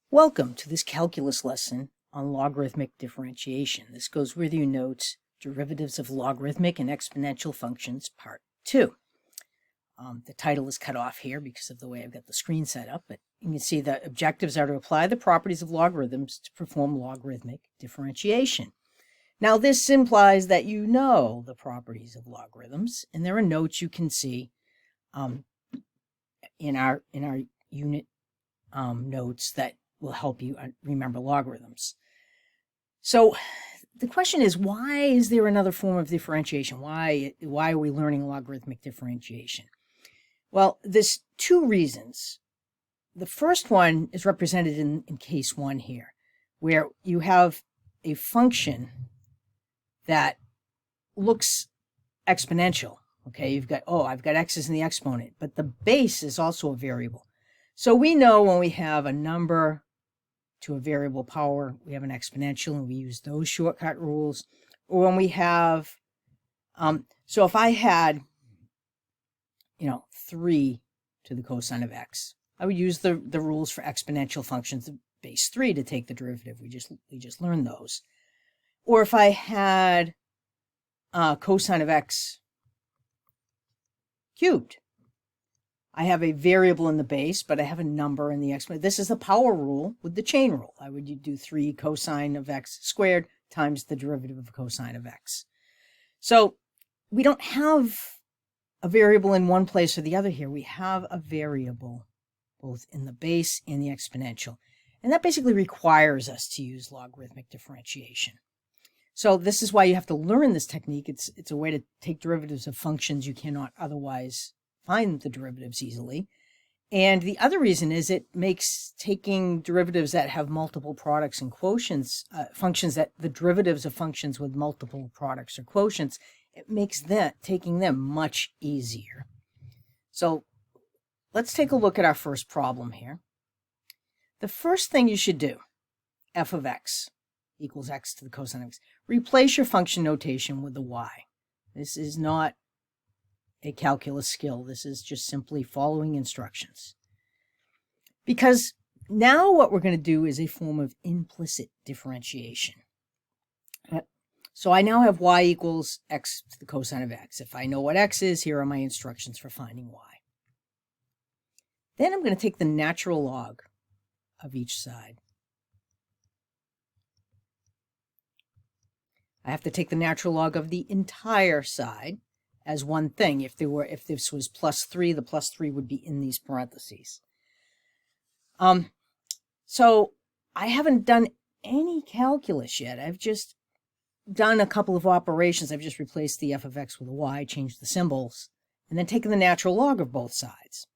Welcome to this calculus lesson on logarithmic differentiation. This goes with your notes, Derivatives of Logarithmic and Exponential Functions, Part 2. The title is cut off here because of the way I've got the screen set up, but you can see the objectives are to apply the properties of logarithms to perform logarithmic differentiation. Now, this implies that you know the properties of logarithms, and there are notes you can see in our unit notes that will help you remember logarithms. So the question is, why is there another form of differentiation? Why are we learning logarithmic differentiation? Well, there's two reasons. The first one is represented in case 1 here, where you have a function that looks exponential. Okay, you've got, I've got x's in the exponent, but the base is also a variable. So we know when we have a number to a variable power, we have an exponential, and we use those shortcut rules. Or when we have, so if I had, 3 to the cosine of x, I would use the rules for exponential functions of base 3 to take the derivative. We just learned those. Or if I had cosine of x cubed, I have a variable in the base, but I have a number in the exponent. This is the power rule with the chain rule. I would do 3 cosine of x squared times the derivative of cosine of x. So we don't have a variable in one place or the other here. We have a variable both in the base and the exponential. And that basically requires us to use logarithmic differentiation. So this is why you have to learn this technique. It's a way to take derivatives of functions you cannot otherwise find the derivatives easily. And the other reason is it makes taking derivatives that have multiple products and quotients, functions that the derivatives of functions with multiple products or quotients, it makes taking them much easier. So let's take a look at our first problem here. The first thing you should do, f of x equals x to the cosine of x. Replace your function notation with the y. This is not a calculus skill. This is just simply following instructions. Because now what we're going to do is a form of implicit differentiation. So I now have y equals x to the cosine of x. If I know what x is, here are my instructions for finding y. Then I'm going to take the natural log of each side. I have to take the natural log of the entire side as one thing. If this was plus 3, the plus 3 would be in these parentheses. So I haven't done any calculus yet. I've just done a couple of operations. I've just replaced the f of x with a y, changed the symbols, and then taken the natural log of both sides.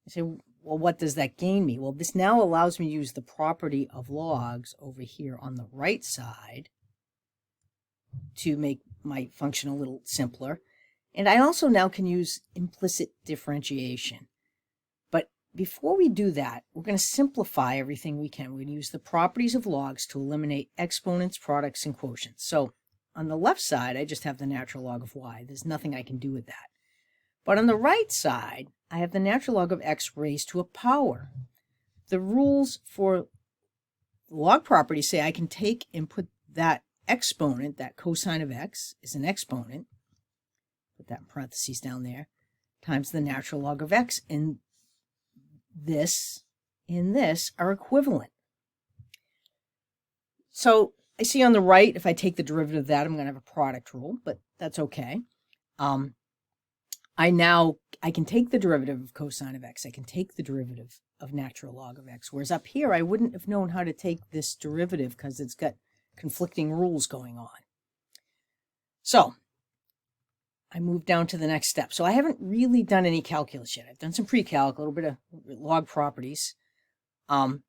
I say, well, what does that gain me? Well, this now allows me to use the property of logs over here on the right side to make my function a little simpler. And I also now can use implicit differentiation. But before we do that, we're going to simplify everything we can. We're going to use the properties of logs to eliminate exponents, products, and quotients. So on the left side, I just have the natural log of y. There's nothing I can do with that. But on the right side, I have the natural log of x raised to a power. The rules for log properties say I can take and put that exponent, that cosine of x is an exponent, put that in parentheses down there, times the natural log of x, and this and this are equivalent. So I see on the right, if I take the derivative of that, I'm going to have a product rule, but that's okay. I can take the derivative of cosine of x. I can take the derivative of natural log of x, whereas up here, I wouldn't have known how to take this derivative because it's got conflicting rules going on. So I move down to the next step. So I haven't really done any calculus yet. I've done some pre-calc, a little bit of log properties. Now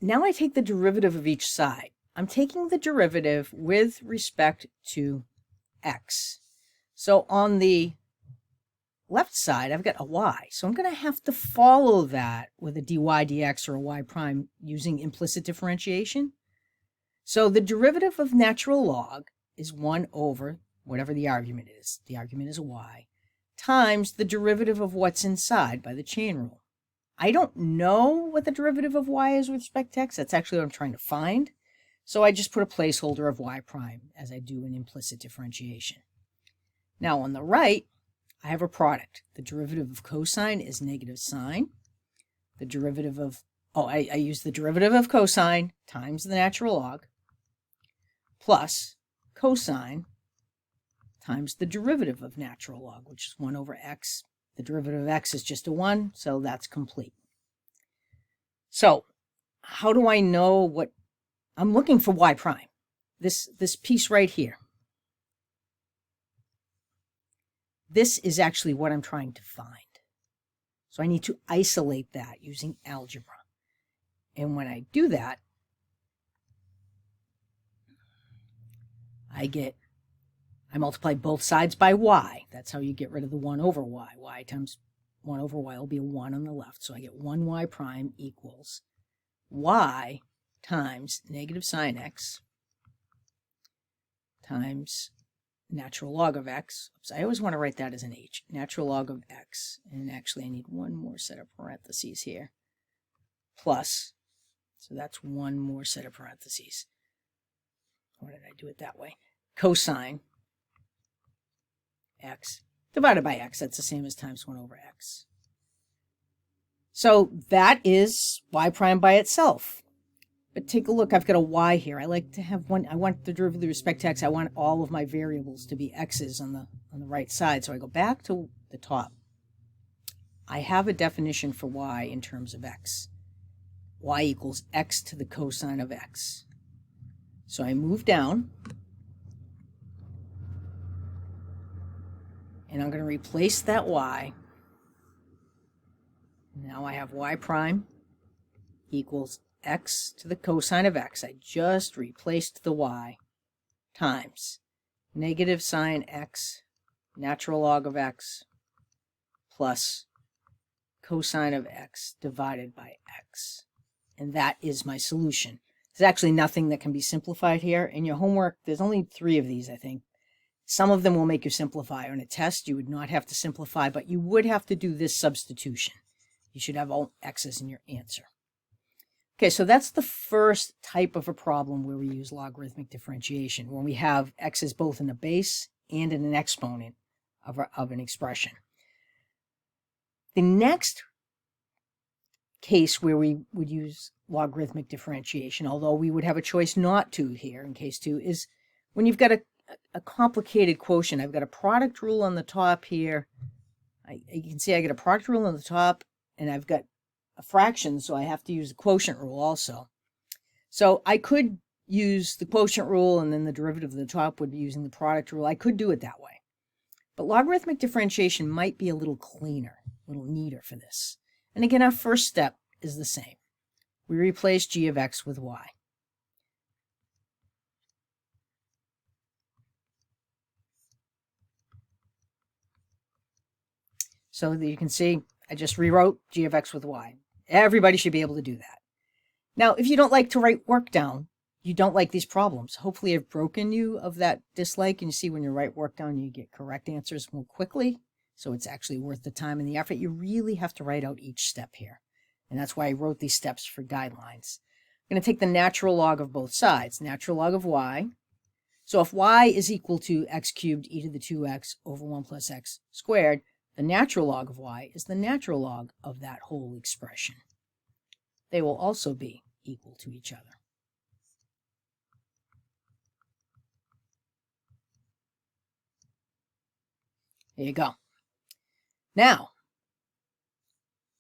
I take the derivative of each side. I'm taking the derivative with respect to x. So on the left side, I've got a y. So I'm going to have to follow that with a dy dx or a y prime using implicit differentiation. So the derivative of natural log is 1 over whatever the argument is a y, times the derivative of what's inside by the chain rule. I don't know what the derivative of y is with respect to x. That's actually what I'm trying to find. So I just put a placeholder of y prime as I do an implicit differentiation. Now on the right, I have a product. The derivative of cosine is negative sine. The derivative of, I use the derivative of cosine times the natural log plus cosine times the derivative of natural log, which is 1 over x. The derivative of x is just a 1, so that's complete. So how do I know what I'm looking for? Y prime, this piece right here. This is actually what I'm trying to find. So I need to isolate that using algebra. And when I do that, I multiply both sides by y. That's how you get rid of the 1 over y. Y times 1 over y will be a 1 on the left. So I get 1y prime equals y times negative sine x times natural log of x. Oops, I always want to write that as an h. Natural log of x. And actually I need one more set of parentheses here. Plus, so that's one more set of parentheses. Or did I do it that way? Cosine x divided by x. That's the same as times 1 over x. So that is y prime by itself. But take a look, I've got a y here. I like to have one, I want the derivative with respect to x. I want all of my variables to be x's on the right side. So I go back to the top. I have a definition for y in terms of x. Y equals x to the cosine of x. So I move down. And I'm going to replace that y. Now I have y prime equals x to the cosine of x. I just replaced the y times negative sine x, natural log of x, plus cosine of x divided by x. And that is my solution. There's actually nothing that can be simplified here. In your homework, there's only 3 of these, I think. Some of them will make you simplify. On a test, you would not have to simplify, but you would have to do this substitution. You should have all x's in your answer. Okay, so that's the first type of a problem where we use logarithmic differentiation, when we have x's both in a base and in an exponent of an expression. The next case where we would use logarithmic differentiation, although we would have a choice not to here in case 2, is when you've got a complicated quotient. I've got a product rule on the top here. You can see I get a product rule on the top, and I've got a fraction, so I have to use the quotient rule also. So I could use the quotient rule, and then the derivative of the top would be using the product rule. I could do it that way. But logarithmic differentiation might be a little cleaner, a little neater for this. And again, our first step is the same. We replace g of x with y. So that you can see, I just rewrote g of x with y. Everybody should be able to do that. Now, if you don't like to write work down, you don't like these problems. Hopefully I've broken you of that dislike, and you see when you write work down, you get correct answers more quickly. So it's actually worth the time and the effort. You really have to write out each step here. And that's why I wrote these steps for guidelines. I'm going to take the natural log of both sides, natural log of y. So if y is equal to x cubed e to the 2x over 1 plus x squared, the natural log of y is the natural log of that whole expression. They will also be equal to each other. There you go. Now,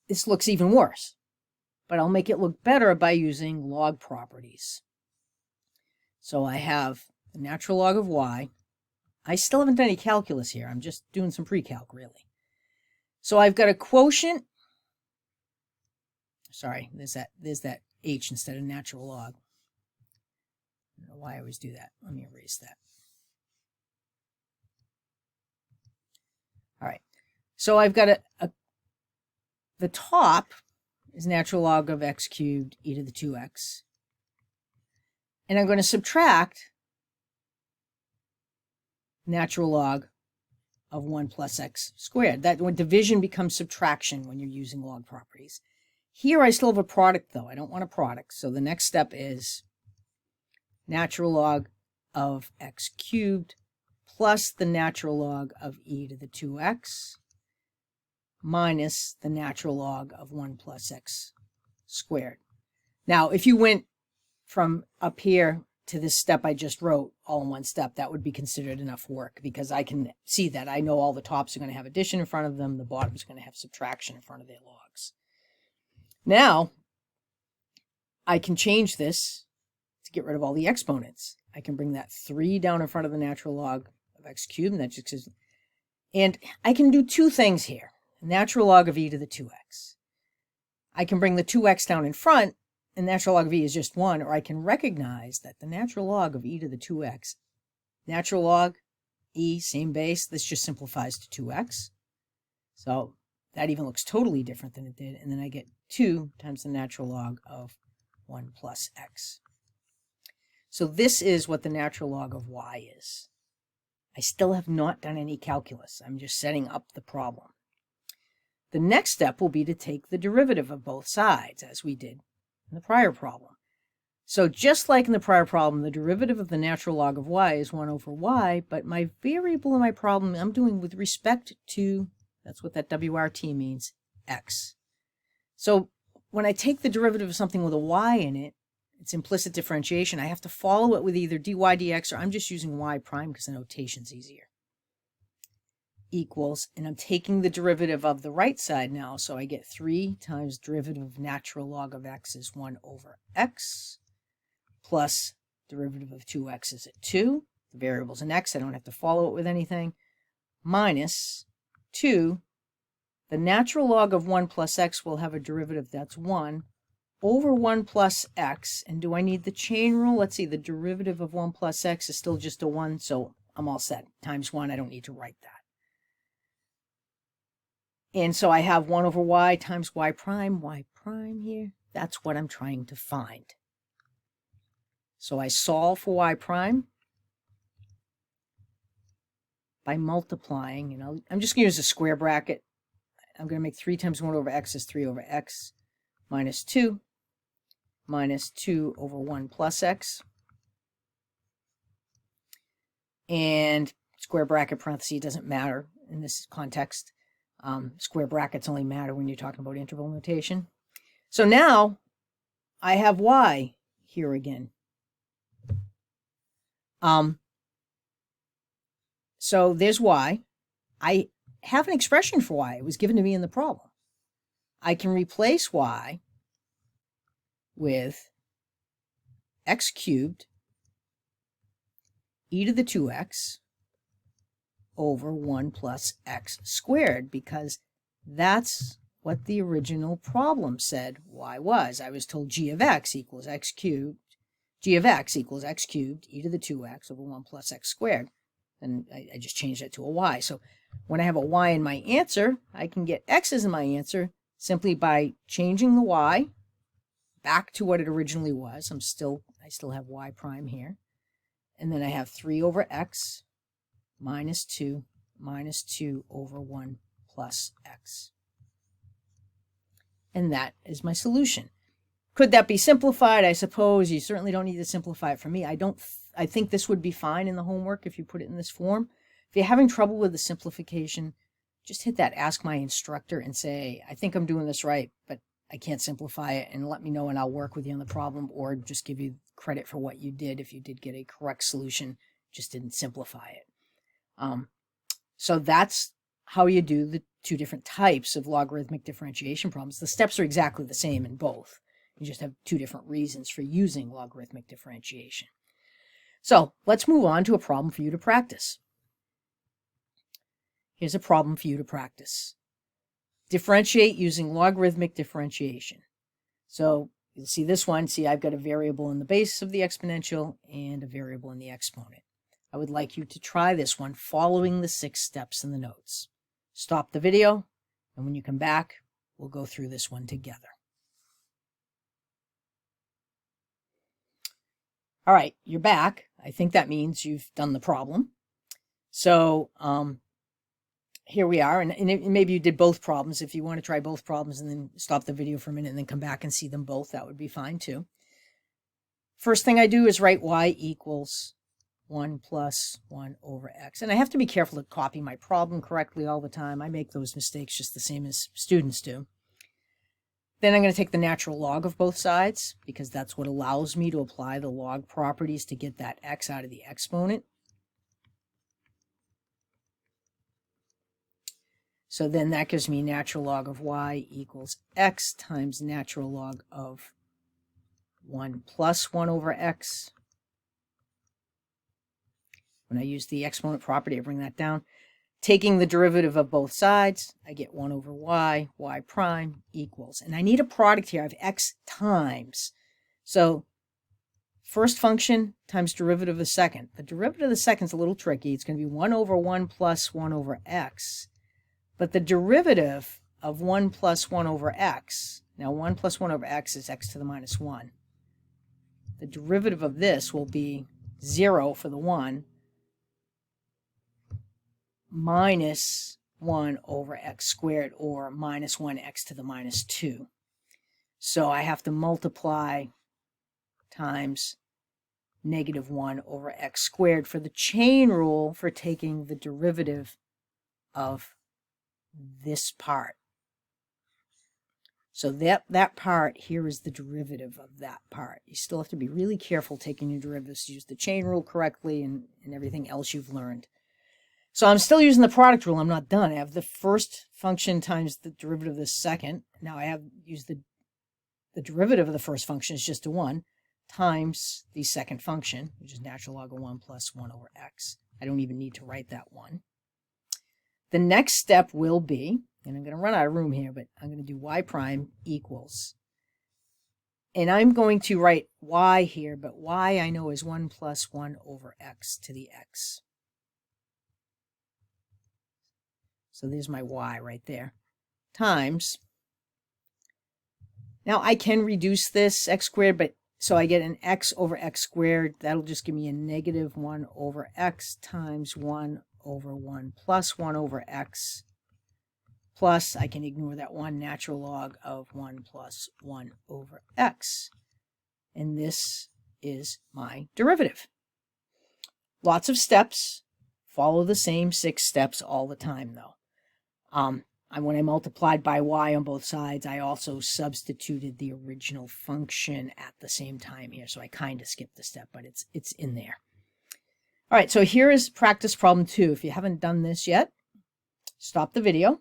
this looks even worse, but I'll make it look better by using log properties. So I have the natural log of y. I still haven't done any calculus here. I'm just doing some pre-calc, really. So I've got a quotient. Sorry, there's that h instead of natural log. I don't know why I always do that. Let me erase that. All right. So I've got the top is natural log of x cubed e to the 2x. And I'm going to subtract natural log of 1 plus x squared. That when division becomes subtraction when you're using log properties. Here I still have a product, though. I don't want a product. So the next step is natural log of x cubed plus the natural log of e to the 2x minus the natural log of 1 plus x squared. Now, if you went from up here to this step I just wrote all in one step, that would be considered enough work because I can see that. I know all the tops are going to have addition in front of them. The bottoms are going to have subtraction in front of their logs. Now, I can change this to get rid of all the exponents. I can bring that 3 down in front of the natural log of x cubed, and that just is, and I can do two things here. Natural log of e to the 2x. I can bring the 2x down in front, and natural log of e is just 1, or I can recognize that the natural log of e to the 2x, natural log, e, same base, this just simplifies to 2x. So that even looks totally different than it did, and then I get 2 times the natural log of 1 plus x. So this is what the natural log of y is. I still have not done any calculus. I'm just setting up the problem. The next step will be to take the derivative of both sides, as we did in the prior problem. So just like in the prior problem, the derivative of the natural log of y is 1 over y, but my variable in my problem I'm doing with respect to, that's what that WRT means, x. So when I take the derivative of something with a y in it, it's implicit differentiation. I have to follow it with either dy dx, or I'm just using y prime because the notation's easier. Equals, and I'm taking the derivative of the right side now, so I get 3 times derivative of natural log of x is 1 over x, plus derivative of 2x is at 2. The variable's an x, I don't have to follow it with anything, minus 2. The natural log of 1 plus x will have a derivative that's 1 over 1 plus x, and do I need the chain rule? Let's see, the derivative of 1 plus x is still just a 1, so I'm all set. Times 1, I don't need to write that. And so I have 1 over y times y prime here. That's what I'm trying to find. So I solve for y prime by multiplying, I'm just going to use a square bracket. I'm going to make 3 times 1 over x is 3 over x minus 2 over 1 plus x. And square bracket parenthesis doesn't matter in this context. Square brackets only matter when you're talking about interval notation. So now I have y here again. So there's y. I have an expression for y. It was given to me in the problem. I can replace y with x cubed e to the 2x over 1 plus x squared, because that's what the original problem said y was. I was told g of x equals x cubed, g of x equals x cubed e to the 2x over 1 plus x squared. And I just changed that to a y. So when I have a y in my answer, I can get x's in my answer simply by changing the y back to what it originally was. I still have y prime here. And then I have 3 over x minus 2 over 1 plus x. And that is my solution. Could that be simplified? I suppose you certainly don't need to simplify it for me. I think this would be fine in the homework if you put it in this form. If you're having trouble with the simplification, just hit that ask my instructor and say, I think I'm doing this right, but I can't simplify it, and let me know and I'll work with you on the problem, or just give you credit for what you did if you did get a correct solution, just didn't simplify it. So that's how you do the two different types of logarithmic differentiation problems. The steps are exactly the same in both. You just have two different reasons for using logarithmic differentiation. So let's move on to a problem for you to practice. Here's a problem for you to practice. Differentiate using logarithmic differentiation. So you'll see this one. See, I've got a variable in the base of the exponential and a variable in the exponent. I would like you to try this one following the 6 steps in the notes. Stop the video, and when you come back, we'll go through this one together. All right, you're back. I think that means you've done the problem. So here we are, and maybe you did both problems. If you want to try both problems and then stop the video for a minute and then come back and see them both, that would be fine too. First thing I do is write y equals 1 plus 1 over x. And I have to be careful to copy my problem correctly all the time. I make those mistakes just the same as students do. Then I'm going to take the natural log of both sides, because that's what allows me to apply the log properties to get that x out of the exponent. So then that gives me natural log of y equals x times natural log of 1 plus 1 over x. When I use the exponent property, I bring that down. Taking the derivative of both sides, I get 1 over y prime equals. And I need a product here. I have x times. So first function times derivative of the second. The derivative of the second is a little tricky. It's going to be 1 over 1 plus 1 over x. But the derivative of 1 plus 1 over x, now 1 plus 1 over x is x to the minus 1. The derivative of this will be 0 for the 1 minus 1 over x squared, or minus 1x to the minus 2. So I have to multiply times negative 1 over x squared for the chain rule for taking the derivative of this part. So that part here is the derivative of that part. You still have to be really careful taking your derivatives, use the chain rule correctly and everything else you've learned. So I'm still using the product rule. I'm not done. I have the first function times the derivative of the second. Now I have used the derivative of the first function is just a 1 times the second function, which is natural log of 1 plus 1 over x. I don't even need to write that 1. The next step will be, and I'm going to run out of room here, but I'm going to do y prime equals. And I'm going to write y here, but y I know is 1 plus 1 over x to the x. So there's my y right there, times. Now I can reduce this x squared, but so I get an x over x squared. That'll just give me a negative 1 over x times 1 over 1 plus 1 over x, plus I can ignore that 1 natural log of 1 plus 1 over x. And this is my derivative. Lots of steps. Follow the same 6 steps all the time, though. When I multiplied by y on both sides, I also substituted the original function at the same time here. So I kind of skipped a step, but it's in there. All right, so here is practice problem 2. If you haven't done this yet, stop the video,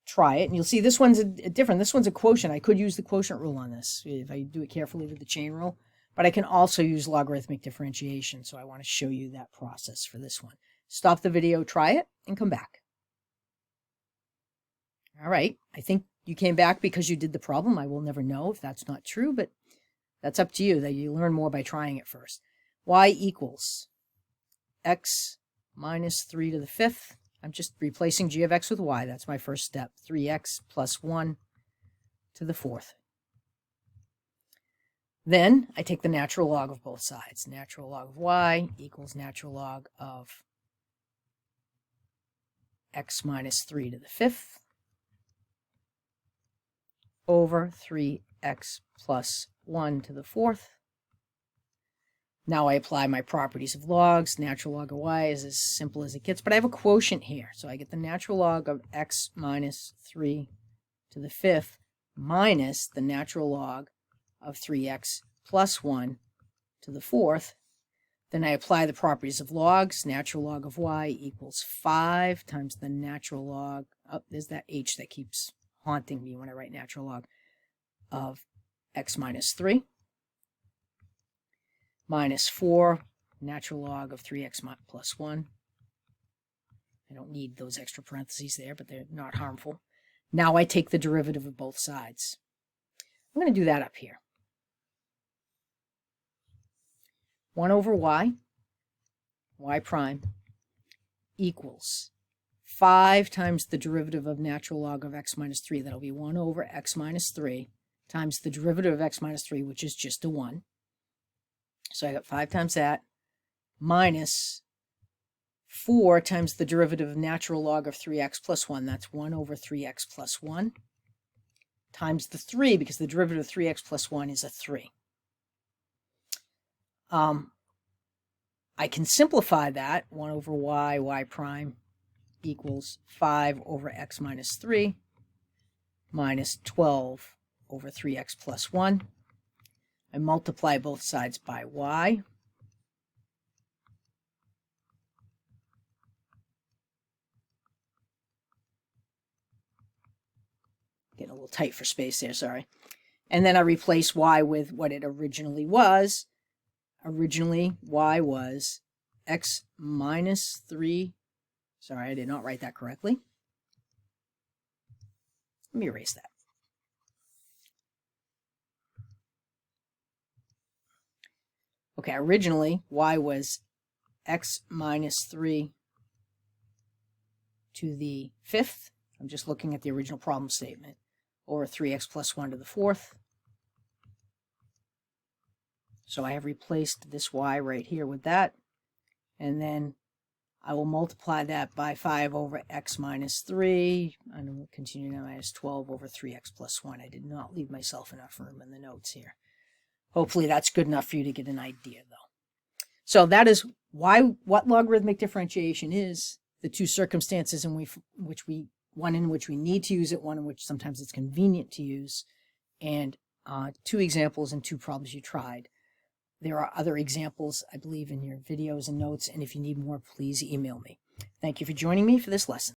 try it, and you'll see this one's different. This one's a quotient. I could use the quotient rule on this if I do it carefully with the chain rule, but I can also use logarithmic differentiation, so I want to show you that process for this one. Stop the video, try it, and come back. All right, I think you came back because you did the problem. I will never know if that's not true, but that's up to you. That you learn more by trying it first. Y equals x minus 3 to the 5th. I'm just replacing g of x with y. That's my first step. 3x plus 1 to the 4th. Then I take the natural log of both sides. Natural log of y equals natural log of x minus 3 to the 5th over 3x plus 1 to the 4th. Now I apply my properties of logs. Natural log of y is as simple as it gets, but I have a quotient here. So I get the natural log of x minus 3 to the 5th minus the natural log of 3x plus 1 to the 4th. Then I apply the properties of logs. Natural log of y equals 5 times the natural log, there's that h that keeps haunting me when I write natural log, of x minus 3. Minus 4, natural log of 3x plus 1. I don't need those extra parentheses there, but they're not harmful. Now I take the derivative of both sides. I'm going to do that up here. 1 over y prime, equals 5 times the derivative of natural log of x minus 3. That'll be 1 over x minus 3 times the derivative of x minus 3, which is just a 1. So I got 5 times that, minus 4 times the derivative of natural log of 3x plus 1. That's 1 over 3x plus 1 times the 3, because the derivative of 3x plus 1 is a 3. I can simplify that. 1 over y prime equals 5 over x minus 3 minus 12 over 3x plus 1. I multiply both sides by y. Getting a little tight for space there, sorry. And then I replace y with what it originally was. Originally, y was x minus 3. Sorry, I did not write that correctly. Let me erase that. Okay, originally, y was x minus 3 to the 5th. I'm just looking at the original problem statement. Or 3x plus 1 to the 4th. So I have replaced this y right here with that. And then I will multiply that by 5 over x minus 3. And we'll continue now, minus 12 over 3x plus 1. I did not leave myself enough room in the notes here. Hopefully that's good enough for you to get an idea, though. So that is what logarithmic differentiation is, the two circumstances in which one in which we need to use it, one in which sometimes it's convenient to use, and 2 examples and 2 problems you tried. There are other examples, I believe, in your videos and notes, and if you need more, please email me. Thank you for joining me for this lesson.